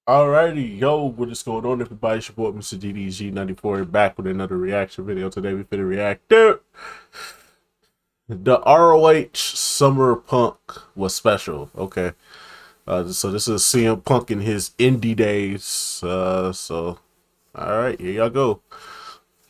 Alrighty, yo, what is going on, everybody? It's your boy, Mr. DDG94, back with another reaction video. Today, we finna react to the ROH Summer Punk was special. Okay, so this is CM Punk in his indie days. Alright, here y'all go.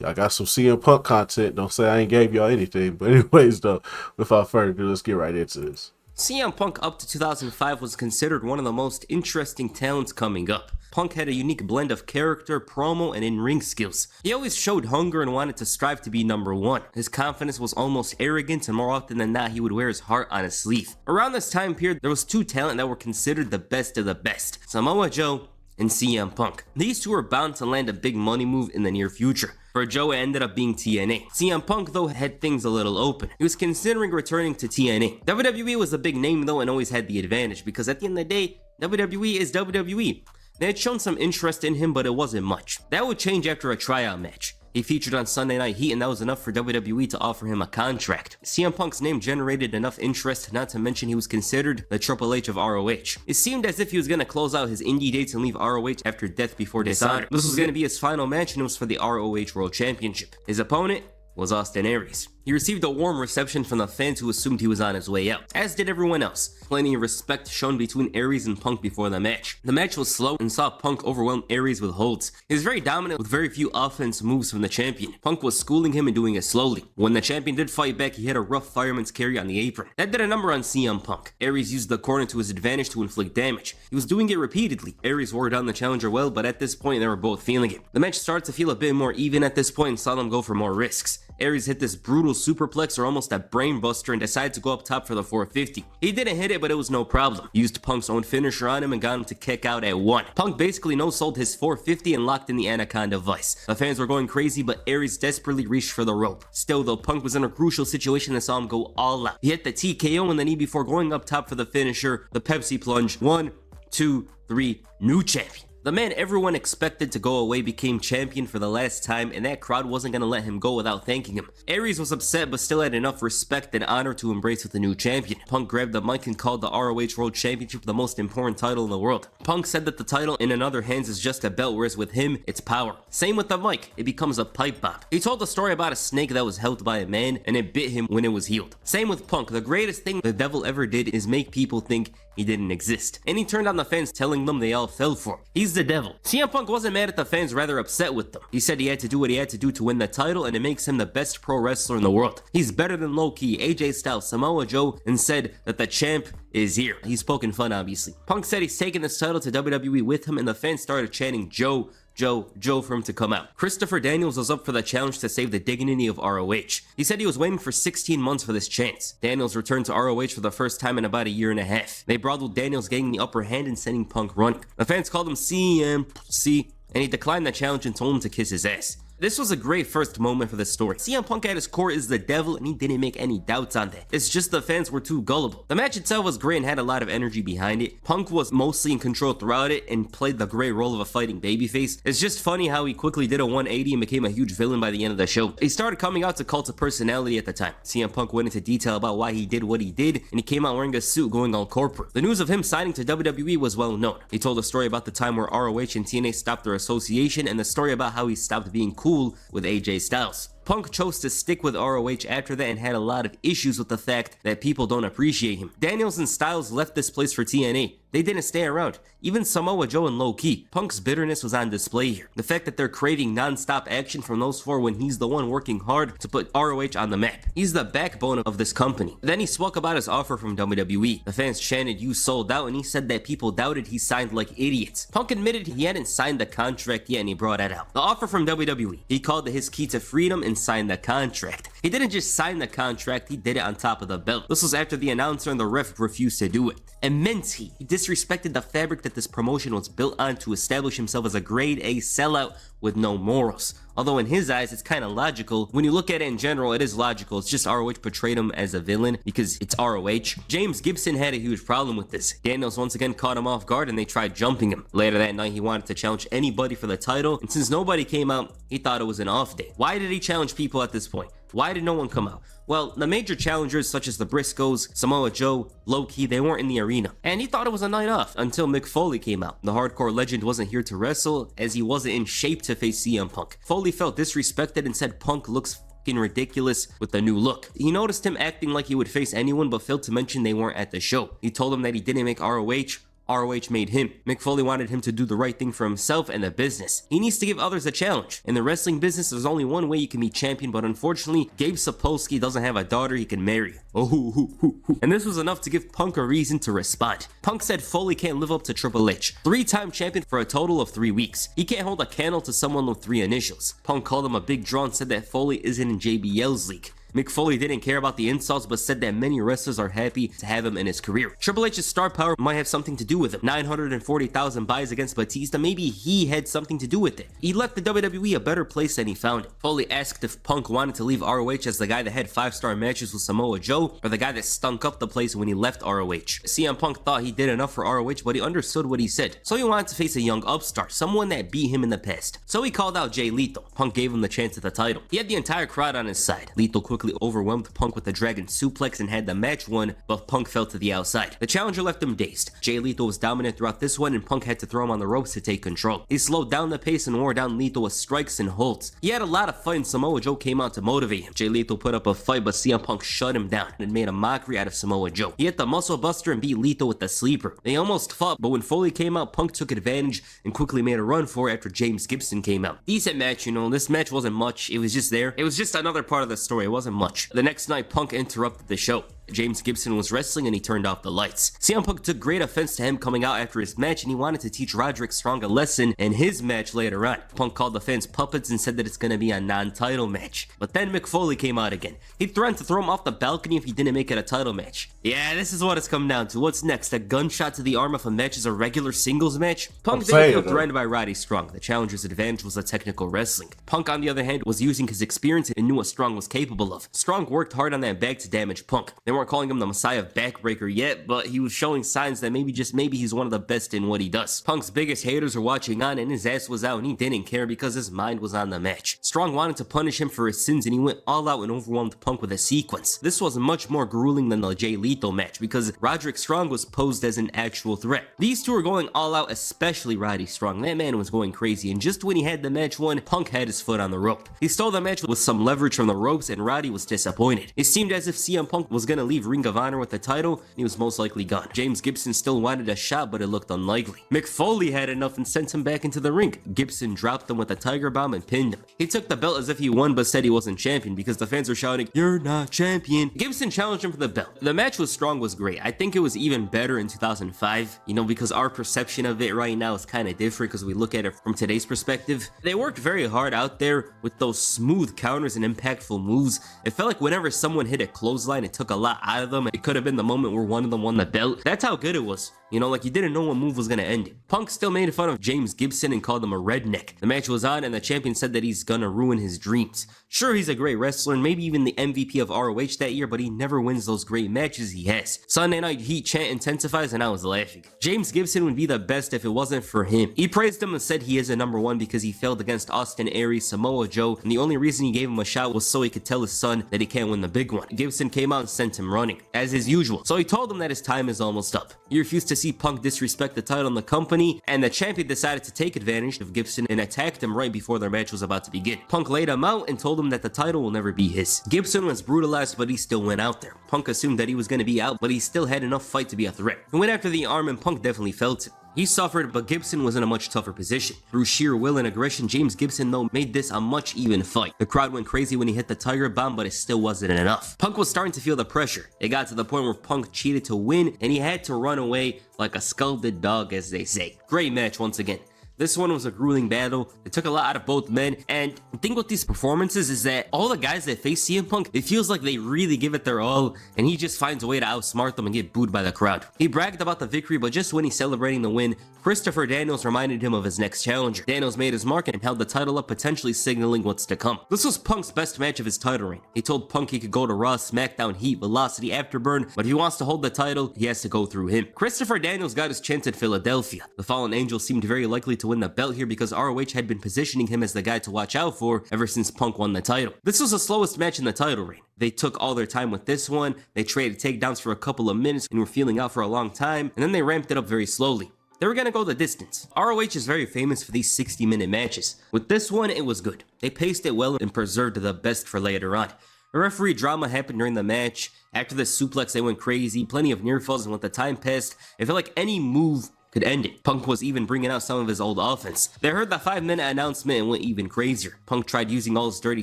Y'all got some CM Punk content. Don't say I ain't gave y'all anything. But anyways, though, without further ado, let's get right into this. CM Punk up to 2005 was considered one of the most interesting talents coming up. Punk had a unique blend of character, promo, and in-ring skills. He always showed hunger and wanted to strive to be number one. His confidence was almost arrogant, and more often than not, he would wear his heart on his sleeve. Around this time period, there was two talent that were considered the best of the best: Samoa Joe and CM Punk. These two were bound to land a big money move in the near future. For Joe, it ended up being TNA. CM Punk, though, had things a little open. He was considering returning to TNA. WWE was a big name, though, and always had the advantage, because at the end of the day, WWE is WWE. They had shown some interest in him, but it wasn't much. That would change after a tryout match. He featured on Sunday Night Heat, and that was enough for WWE to offer him a contract. CM Punk's name generated enough interest, not to mention he was considered the Triple H of ROH. It seemed as if he was going to close out his indie dates and leave ROH after Death Before Dishonor. This was going to be his final match, and it was for the ROH World Championship. His opponent was Austin Aries. He received a warm reception from the fans who assumed he was on his way out, as did everyone else. Plenty of respect shown between Aries and Punk before the match. The match was slow and saw Punk overwhelm Aries with holds. He was very dominant with very few offense moves from the champion. Punk was schooling him and doing it slowly. When the champion did fight back, he had a rough fireman's carry on the apron. That did a number on CM Punk. Aries used the corner to his advantage to inflict damage. He was doing it repeatedly. Aries wore down the challenger well, but at this point they were both feeling it. The match started to feel a bit more even at this point and saw them go for more risks. Aries hit this brutal superplex or almost a brain buster and decided to go up top for the 450. He didn't hit it, but it was no problem. He used Punk's own finisher on him and got him to kick out at 1. Punk basically no-sold his 450 and locked in the Anaconda Vice. The fans were going crazy, but Aries desperately reached for the rope. Still though, Punk was in a crucial situation and saw him go all out. He hit the TKO in the knee before going up top for the finisher, the Pepsi plunge. 1, 2, 3, new champion. The man everyone expected to go away became champion for the last time, and that crowd wasn't going to let him go without thanking him. Aries was upset but still had enough respect and honor to embrace with the new champion. Punk grabbed the mic and called the ROH World Championship the most important title in the world. Punk said that the title in another hands is just a belt, whereas with him, it's power. Same with the mic, it becomes a pipe bomb. He told the story about a snake that was held by a man and it bit him when it was healed. Same with Punk, the greatest thing the devil ever did is make people think he didn't exist. And he turned on the fans, telling them they all fell for him. He's the devil. CM Punk wasn't mad at the fans, rather upset with them. He said he had to do what he had to do to win the title, and it makes him the best pro wrestler in the world. He's better than Low-Key, AJ Styles, Samoa Joe, and said that the champ is here. He's poking fun, obviously. Punk said he's taking this title to WWE with him, and the fans started chanting Joe for him to come out. Christopher Daniels was up for the challenge to save the dignity of ROH. He said he was waiting for 16 months for this chance. Daniels returned to ROH for the first time in about a year and a half. They brawled with Daniels getting the upper hand and sending Punk running. The fans called him CMC, and he declined the challenge and told him to kiss his ass. This was a great first moment for the story. CM Punk at his core is the devil, and he didn't make any doubts on that. It's just the fans were too gullible. The match itself was great and had a lot of energy behind it. Punk was mostly in control throughout it and played the great role of a fighting babyface. It's just funny how he quickly did a 180 and became a huge villain by the end of the show. He started coming out to cult of personality at the time. CM Punk went into detail about why he did what he did, and he came out wearing a suit going all corporate. The news of him signing to WWE was well known. He told a story about the time where ROH and TNA stopped their association, and the story about how he stopped being cool with AJ Styles. Punk chose to stick with ROH after that and had a lot of issues with the fact that people don't appreciate him. Daniels and Styles left this place for TNA. They didn't stay around. Even Samoa Joe and Low-Key. Punk's bitterness was on display here. The fact that they're craving non-stop action from those four when he's the one working hard to put ROH on the map. He's the backbone of this company. Then he spoke about his offer from WWE. The fans chanted, "You sold out," and he said that people doubted he signed like idiots. Punk admitted he hadn't signed the contract yet, and he brought that out. The offer from WWE. He called it his key to freedom and signed the contract. He didn't just sign the contract, he did it on top of the belt. This was after the announcer and the ref refused to do it. And meant he disrespected the fabric that this promotion was built on to establish himself as a grade A sellout with no morals. Although in his eyes, it's kind of logical. When you look at it in general, it is logical. It's just ROH portrayed him as a villain because it's ROH. James Gibson had a huge problem with this. Daniels once again caught him off guard and they tried jumping him. Later that night, he wanted to challenge anybody for the title, and since nobody came out, he thought it was an off day. Why did he challenge people at this point? Why did no one come out? Well, the major challengers such as the Briscoes, Samoa Joe, Low-Ki, they weren't in the arena. And he thought it was a night off until Mick Foley came out. The hardcore legend wasn't here to wrestle as he wasn't in shape to face CM Punk. Foley felt disrespected and said Punk looks ridiculous with the new look. He noticed him acting like he would face anyone but failed to mention they weren't at the show. He told him that he didn't make ROH. ROH made him. Mick Foley wanted him to do the right thing for himself and the business. He needs to give others a challenge. In the wrestling business, there's only one way you can be champion, but unfortunately, Gabe Sapolsky doesn't have a daughter he can marry. And this was enough to give Punk a reason to respond. Punk said Foley can't live up to Triple H, 3-time champion for a total of 3 weeks. He can't hold a candle to someone with 3 initials. Punk called him a big draw and said that Foley isn't in JBL's league. Mick Foley didn't care about the insults but said that many wrestlers are happy to have him in his career. Triple H's star power might have something to do with him. 940,000 buys against Batista, maybe he had something to do with it. He left the WWE a better place than he found it. Foley asked if Punk wanted to leave ROH as the guy that had 5-star matches with Samoa Joe or the guy that stunk up the place when he left ROH. CM Punk thought he did enough for ROH, but he understood what he said. So he wanted to face a young upstart, someone that beat him in the past. So he called out Jay Lethal. Punk gave him the chance at the title. He had the entire crowd on his side. Lethal quickly overwhelmed Punk with the Dragon Suplex and had the match won, but Punk fell to the outside. The challenger left him dazed. Jay Lethal was dominant throughout this one and Punk had to throw him on the ropes to take control. He slowed down the pace and wore down Lethal with strikes and holds. He had a lot of fight and Samoa Joe came out to motivate him. Jay Lethal put up a fight but CM Punk shut him down and made a mockery out of Samoa Joe. He hit the muscle buster and beat Lethal with the sleeper. They almost fought, but when Foley came out, Punk took advantage and quickly made a run for it after James Gibson came out. Decent match, you know, this match wasn't much, it was just there. It was just another part of the story, it wasn't much. The next night, Punk interrupted the show. James Gibson was wrestling and he turned off the lights. CM Punk took great offense to him coming out after his match and he wanted to teach Roderick Strong a lesson in his match later on. Punk called the fans puppets and said that it's gonna be a non-title match. But then Mick Foley came out again. He threatened to throw him off the balcony if he didn't make it a title match. Yeah, this is what it's come down to. What's next? A gunshot to the arm if a match is a regular singles match? Punk didn't feel threatened by Roddy Strong. The challenger's advantage was the technical wrestling. Punk, on the other hand, was using his experience and knew what Strong was capable of. Strong worked hard on that back to damage Punk. They weren't calling him the Messiah backbreaker yet, but he was showing signs that maybe he's one of the best in what he does. Punk's biggest haters were watching on and his ass was out and he didn't care because his mind was on the match. Strong wanted to punish him for his sins and he went all out and overwhelmed Punk with a sequence. This was much more grueling than the Jay Lethal match because Roderick Strong was posed as an actual threat. These two were going all out, especially Roddy Strong. That man was going crazy and just when he had the match won, Punk had his foot on the rope. He stole the match with some leverage from the ropes and Roddy was disappointed. It seemed as if CM Punk was gonna leave Ring of Honor with the title and he was most likely gone. James Gibson still wanted a shot but it looked unlikely. Mick Foley had enough and sent him back into the ring. Gibson dropped him with a Tiger Bomb and pinned him. He took the belt as if he won but said he wasn't champion because the fans were shouting, "You're not champion." Gibson challenged him for the belt. The match with Strong was great. I think it was even better in 2005, you know, because our perception of it right now is kind of different because we look at it from today's perspective. They worked very hard out there with those smooth counters and impactful moves. It felt like whenever someone hit a clothesline, it took a lot out of them. It could have been the moment where one of them won the belt. That's how good it was. You know, like you didn't know what move was gonna end it. Punk still made fun of James Gibson and called him a redneck. The match was on and the champion said that he's gonna ruin his dreams. Sure, he's a great wrestler and maybe even the MVP of ROH that year, but he never wins those great matches he has. Sunday Night Heat chant intensifies and I was laughing. James Gibson would be the best if it wasn't for him. He praised him and said he is a #1 because he failed against Austin Aries, Samoa Joe, and the only reason he gave him a shot was so he could tell his son that he can't win the big one. Gibson came out and sent him running, as is usual. So he told him that his time is almost up. He refused to see Punk disrespect the title in the company, and the champion decided to take advantage of Gibson and attacked him right before their match was about to begin. Punk laid him out and told him that the title will never be his. Gibson was brutalized, but he still went out there. Punk assumed that he was going to be out, but he still had enough fight to be a threat. He went after the arm and Punk definitely felt it. He suffered, but Gibson was in a much tougher position. Through sheer will and aggression, James Gibson, though, made this a much even fight. The crowd went crazy when he hit the Tiger Bomb, but it still wasn't enough. Punk was starting to feel the pressure. It got to the point where Punk cheated to win, and he had to run away like a scalded dog, as they say. Great match once again. This one was a grueling battle. It took a lot out of both men. And the thing with these performances is that all the guys that face CM Punk, it feels like they really give it their all. And he just finds a way to outsmart them and get booed by the crowd. He bragged about the victory, but just when he's celebrating the win, Christopher Daniels reminded him of his next challenger. Daniels made his mark and held the title up, potentially signaling what's to come. This was Punk's best match of his title reign. He told Punk he could go to Raw, SmackDown, Heat, Velocity, Afterburn, but if he wants to hold the title, he has to go through him. Christopher Daniels got his chance at Philadelphia. The Fallen Angel seemed very likely to to win the belt here because ROH had been positioning him as the guy to watch out for ever since Punk won the title. This was the slowest match in the title reign. They took all their time with this one, they traded takedowns for a couple of minutes and were feeling out for a long time, and then they ramped it up very slowly. They were gonna go the distance. ROH is very famous for these 60-minute matches. With this one, it was good. They paced it well and preserved the best for later on. A referee drama happened during the match. After the suplex, they went crazy, plenty of near falls, and with the time passed, it felt like any move could end it. Punk was even bringing out some of his old offense. They heard the 5-minute announcement and went even crazier. Punk tried using all his dirty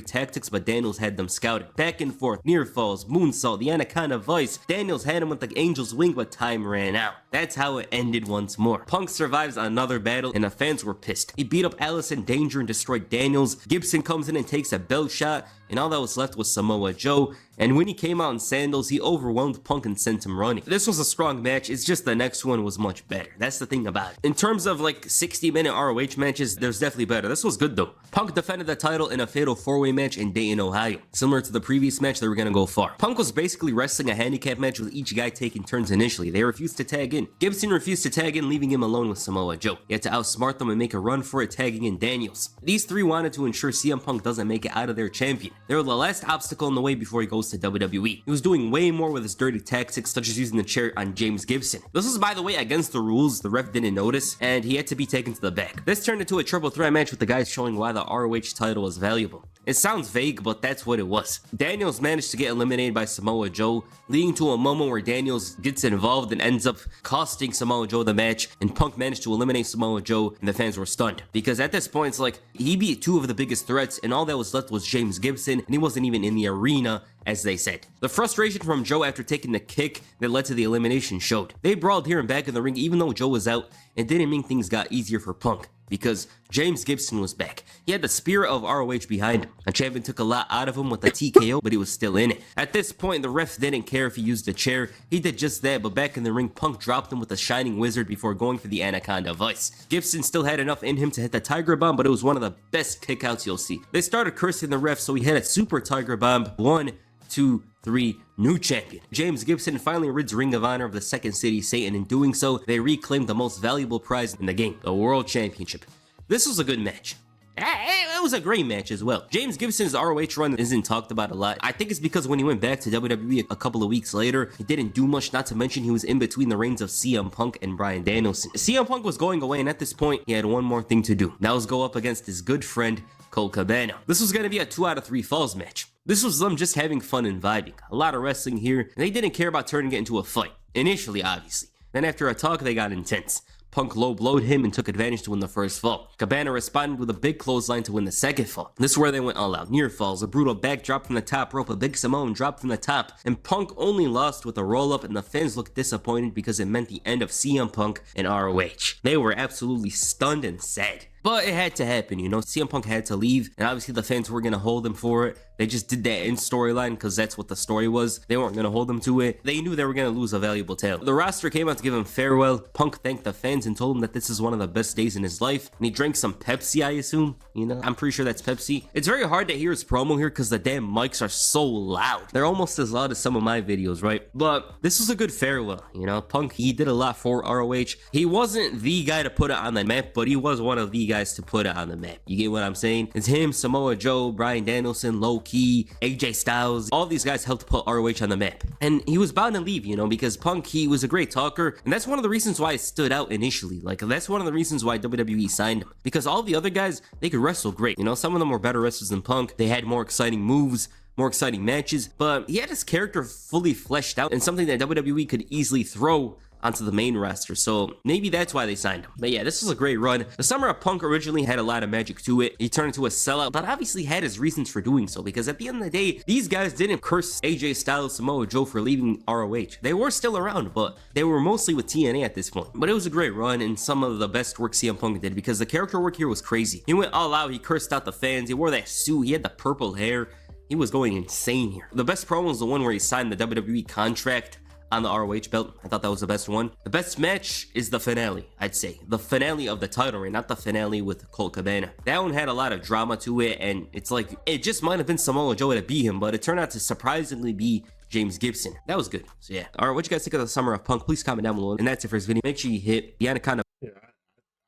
tactics, but Daniels had them scouted. Back and forth, near falls, moonsault, the Anaconda Vice. Daniels had him with the Angel's Wing, but time ran out. That's how it ended once more. Punk survives another battle, and the fans were pissed. He beat up Allison Danger and destroyed Daniels. Gibson comes in and takes a belt shot, and all that was left was Samoa Joe. And when he came out in sandals, he overwhelmed Punk and sent him running. This was a strong match, it's just the next one was much better. That's the thing about it. In terms of like 60-minute ROH matches, there's definitely better. This was good though. Punk defended the title in a fatal 4-way match in Dayton, Ohio. Similar to the previous match, they were gonna go far. Punk was basically wrestling a handicap match with each guy taking turns initially. They refused to tag in. Gibson refused to tag in, leaving him alone with Samoa Joe. He had to outsmart them and make a run for it, tagging in Daniels. These three wanted to ensure CM Punk doesn't make it out of their champion. They were the last obstacle in the way before he goes to WWE. He was doing way more with his dirty tactics, such as using the chair on James Gibson. This was, by the way, against the rules. The ref didn't notice, and he had to be taken to the back. This turned into a triple threat match with the guys showing why the ROH title was valuable. It sounds vague, but that's what it was. Daniels managed to get eliminated by Samoa Joe, leading to a moment where Daniels gets involved and ends up costing Samoa Joe the match, and Punk managed to eliminate Samoa Joe, and the fans were stunned. Because at this point, it's like, he beat two of the biggest threats, and all that was left was James Gibson, and he wasn't even in the arena, as they said. The frustration from Joe after taking the kick that led to the elimination showed. They brawled here and back in the ring even though Joe was out. It didn't mean things got easier for Punk, because James Gibson was back. He had the spirit of ROH behind him. A champion took a lot out of him with the TKO, but he was still in it. At this point, the ref didn't care if he used the chair. He did just that, but back in the ring, Punk dropped him with the Shining Wizard before going for the Anaconda Vice. Gibson still had enough in him to hit the Tiger Bomb, but it was one of the best kickouts you'll see. They started cursing the ref, so he hit a Super Tiger Bomb. 1, 2, 3, new champion. James Gibson finally rids Ring of Honor of the Second City Satan. In doing so, they reclaimed the most valuable prize in the game, the World Championship. This was a good match. It was a great match as well. James Gibson's ROH run isn't talked about a lot. I think it's because when he went back to WWE a couple of weeks later, he didn't do much, not to mention he was in between the reigns of CM Punk and Bryan Danielson. CM Punk was going away, and at this point, he had one more thing to do. That was go up against his good friend, Colt Cabana. This was going to be a 2 out of 3 falls match. This was them just having fun and vibing. A lot of wrestling here, and they didn't care about turning it into a fight. Initially, obviously. Then after a talk, they got intense. Punk low-blowed him and took advantage to win the first fall. Cabana responded with a big clothesline to win the second fall. This is where they went all out. Near falls, a brutal backdrop from the top rope, a big Samoan drop from the top, and Punk only lost with a roll-up, and the fans looked disappointed because it meant the end of CM Punk and ROH. They were absolutely stunned and sad. But it had to happen, you know. CM Punk had to leave, and obviously the fans were going to hold him for it. They just did that in storyline because that's what the story was. They weren't going to hold him to it. They knew they were going to lose a valuable talent. The roster came out to give him farewell. Punk thanked the fans and told them that this is one of the best days in his life. And he drank some Pepsi, I assume. You know, I'm pretty sure that's Pepsi. It's very hard to hear his promo here because the damn mics are so loud. They're almost as loud as some of my videos, right? But this was a good farewell, you know. Punk, he did a lot for ROH. He wasn't the guy to put it on the map, but he was one of the guys to put it on the map. You get what I'm saying? It's him, Samoa Joe, Bryan Danielson, Low Key, AJ Styles. All these guys helped put ROH on the map. And he was bound to leave, you know, because Punk, he was a great talker. And that's one of the reasons why it stood out initially. Like, that's one of the reasons why WWE signed him. Because all the other guys, they could wrestle great. You know, some of them were better wrestlers than Punk. They had more exciting moves, more exciting matches, but he had his character fully fleshed out and something that WWE could easily throw onto the main roster, so maybe that's why they signed him. But yeah, this was a great run. The Summer of Punk originally had a lot of magic to it. He turned into a sellout, but obviously had his reasons for doing so, because at the end of the day, these guys didn't curse AJ Styles, Samoa Joe for leaving ROH. They were still around, but they were mostly with TNA at this point. But it was a great run and some of the best work CM Punk did, because the character work here was crazy. He went all out, he cursed out the fans, he wore that suit, he had the purple hair. He was going insane here. The best promo was the one where he signed the WWE contract on the ROH belt. I thought that was the best one. The best match is the finale, I'd say. The finale of the title reign, not the finale with Colt Cabana. That one had a lot of drama to it, and it's like, it just might have been Samoa Joe to beat him, but it turned out to surprisingly be James Gibson. That was good. So yeah. Alright, what you guys think of the Summer of Punk? Please comment down below. And that's it for this video. Make sure you hit the Anaconda. Yeah,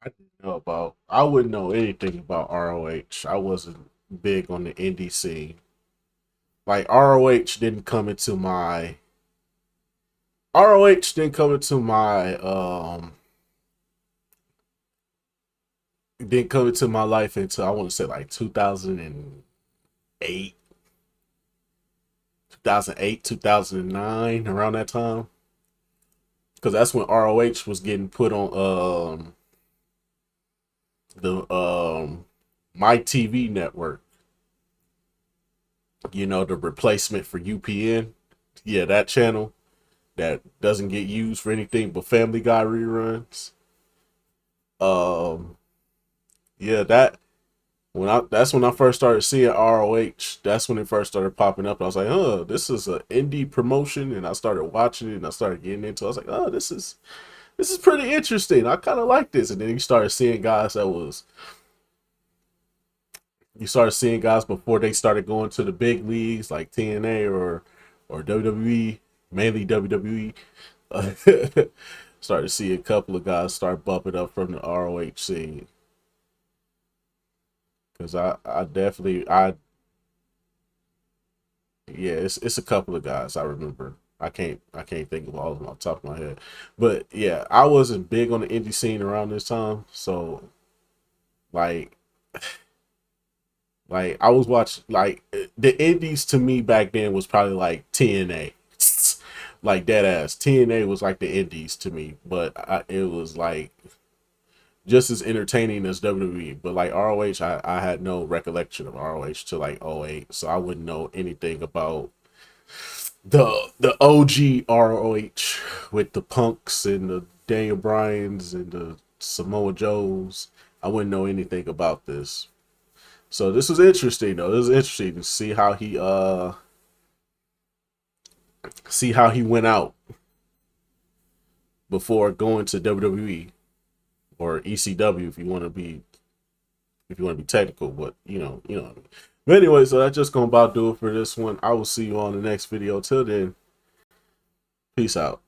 I didn't know about. I wouldn't know anything about ROH. I wasn't big on the indie scene. Like ROH didn't come into my didn't come into my life until I want to say like 2008, 2009, around that time. Because that's when ROH was getting put on the My TV network. You know, the replacement for UPN. Yeah, that channel that doesn't get used for anything but Family Guy reruns. Um, yeah, that's when I first started seeing ROH. That's when it first started popping up. I was like, oh, this is an indie promotion, and I started watching it and I started getting into it. I was like, oh, this is pretty interesting. I kind of like this. And then you started seeing guys before they started going to the big leagues like TNA or WWE, mainly WWE. Started to see a couple of guys start bumping up from the ROH scene. Cause I definitely yeah, it's a couple of guys I remember. I can't think of all of them off the top of my head. But yeah, I wasn't big on the indie scene around this time. So like I was watching like the indies to me back then was probably like TNA. Like dead ass. TNA was like the indies to me, but it was like just as entertaining as WWE. But like ROH, I had no recollection of ROH till like '08, so I wouldn't know anything about the OG ROH with the Punks and the Daniel Bryans and the Samoa Joes. I wouldn't know anything about this. So this was interesting though. This was interesting to see how he went out before going to WWE or ECW if you want to be technical, but you know. But anyway, so that's just gonna about do it for this one. I will see you on the next video. Till then, peace out.